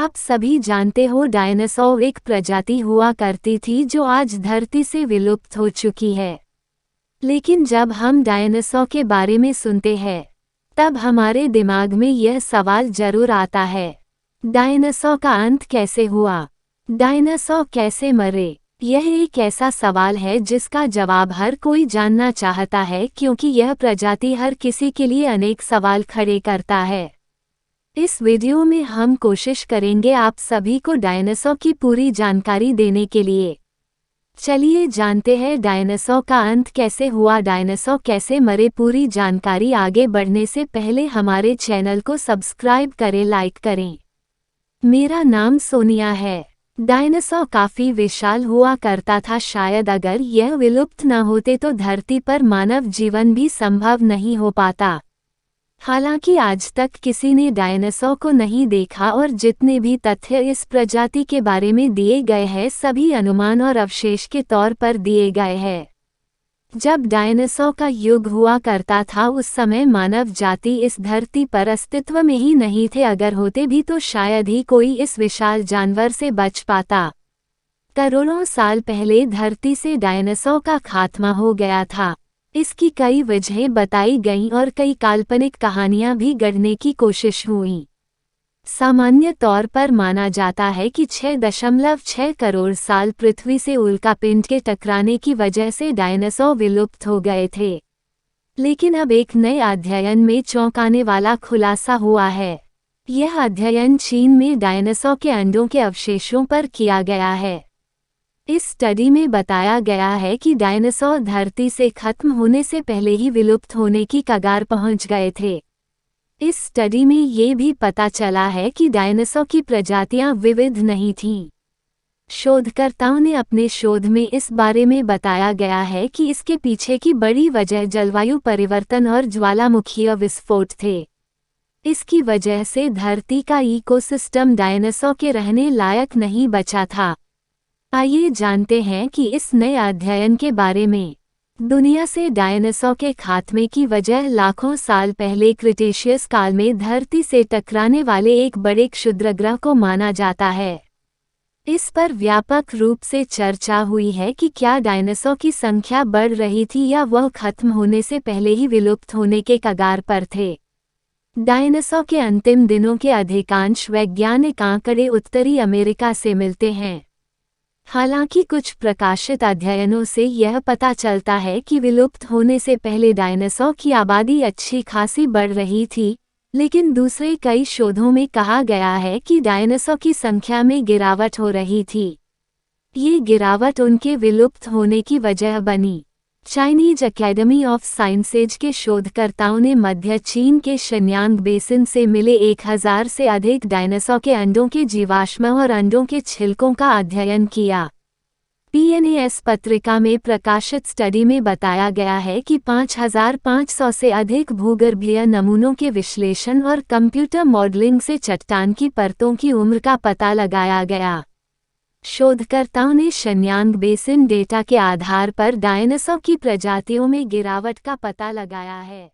आप सभी जानते हो डायनासोर एक प्रजाति हुआ करती थी जो आज धरती से विलुप्त हो चुकी है। लेकिन जब हम डायनासोर के बारे में सुनते हैं तब हमारे दिमाग में यह सवाल जरूर आता है, डायनासोर का अंत कैसे हुआ? डायनासोर कैसे मरे? यह एक ऐसा सवाल है जिसका जवाब हर कोई जानना चाहता है, क्योंकि यह प्रजाति हर किसी के लिए अनेक सवाल खड़े करता है। इस वीडियो में हम कोशिश करेंगे आप सभी को डायनासोर की पूरी जानकारी देने के लिए। चलिए जानते हैं डायनासोर का अंत कैसे हुआ, डायनासोर कैसे मरे। पूरी जानकारी आगे बढ़ने से पहले हमारे चैनल को सब्सक्राइब करें, लाइक करें। मेरा नाम सोनिया है। डायनासोर काफी विशाल हुआ करता था। शायद अगर यह विलुप्त न होते तो धरती पर मानव जीवन भी संभव नहीं हो पाता। हालांकि आज तक किसी ने डायनासोर को नहीं देखा और जितने भी तथ्य इस प्रजाति के बारे में दिए गए हैं सभी अनुमान और अवशेष के तौर पर दिए गए हैं। जब डायनासोर का युग हुआ करता था उस समय मानव जाति इस धरती पर अस्तित्व में ही नहीं थे। अगर होते भी तो शायद ही कोई इस विशाल जानवर से बच पाता। करोड़ों साल पहले धरती से डायनासोर का खात्मा हो गया था। इसकी कई वजहें बताई गईं और कई काल्पनिक कहानियां भी गढ़ने की कोशिश हुई। सामान्य तौर पर माना जाता है कि 6.6 करोड़ साल पृथ्वी से उल्कापिंड के टकराने की वजह से डायनासोर विलुप्त हो गए थे। लेकिन अब एक नए अध्ययन में चौंकाने वाला खुलासा हुआ है। यह अध्ययन चीन में डायनासोर के अंडों के अवशेषों पर किया गया है। इस स्टडी में बताया गया है कि डायनासोर धरती से खत्म होने से पहले ही विलुप्त होने की कगार पहुंच गए थे। इस स्टडी में ये भी पता चला है कि डायनासोर की प्रजातियां विविध नहीं थीं। शोधकर्ताओं ने अपने शोध में इस बारे में बताया गया है कि इसके पीछे की बड़ी वजह जलवायु परिवर्तन और ज्वालामुखीय विस्फोट थे। इसकी वजह से धरती का इकोसिस्टम डायनासोर के रहने लायक नहीं बचा था। आइए जानते हैं कि इस नए अध्ययन के बारे में। दुनिया से डायनासोर के खात्मे की वजह लाखों साल पहले क्रिटेशियस काल में धरती से टकराने वाले एक बड़े क्षुद्रग्रह को माना जाता है। इस पर व्यापक रूप से चर्चा हुई है कि क्या डायनासोर की संख्या बढ़ रही थी या वह खत्म होने से पहले ही विलुप्त होने के कगार पर थे। डायनासोर के अंतिम दिनों के अधिकांश वैज्ञानिक आंकड़े उत्तरी अमेरिका से मिलते हैं। हालांकि कुछ प्रकाशित अध्ययनों से यह पता चलता है कि विलुप्त होने से पहले डायनासोर की आबादी अच्छी खासी बढ़ रही थी, लेकिन दूसरे कई शोधों में कहा गया है कि डायनासोर की संख्या में गिरावट हो रही थी। ये गिरावट उनके विलुप्त होने की वजह बनी। चाइनीज एकेडमी ऑफ साइंसेज के शोधकर्ताओं ने मध्य चीन के शिन्यांग बेसिन से मिले 1000 से अधिक डायनासोर के अंडों के जीवाश्म और अंडों के छिलकों का अध्ययन किया। पीएनएस पत्रिका में प्रकाशित स्टडी में बताया गया है कि 5500 से अधिक भूगर्भीय नमूनों के विश्लेषण और कंप्यूटर मॉडलिंग से चट्टान की परतों की उम्र का पता लगाया गया। शोधकर्ताओं ने शिन्यांग बेसिन डेटा के आधार पर डायनासोर की प्रजातियों में गिरावट का पता लगाया है।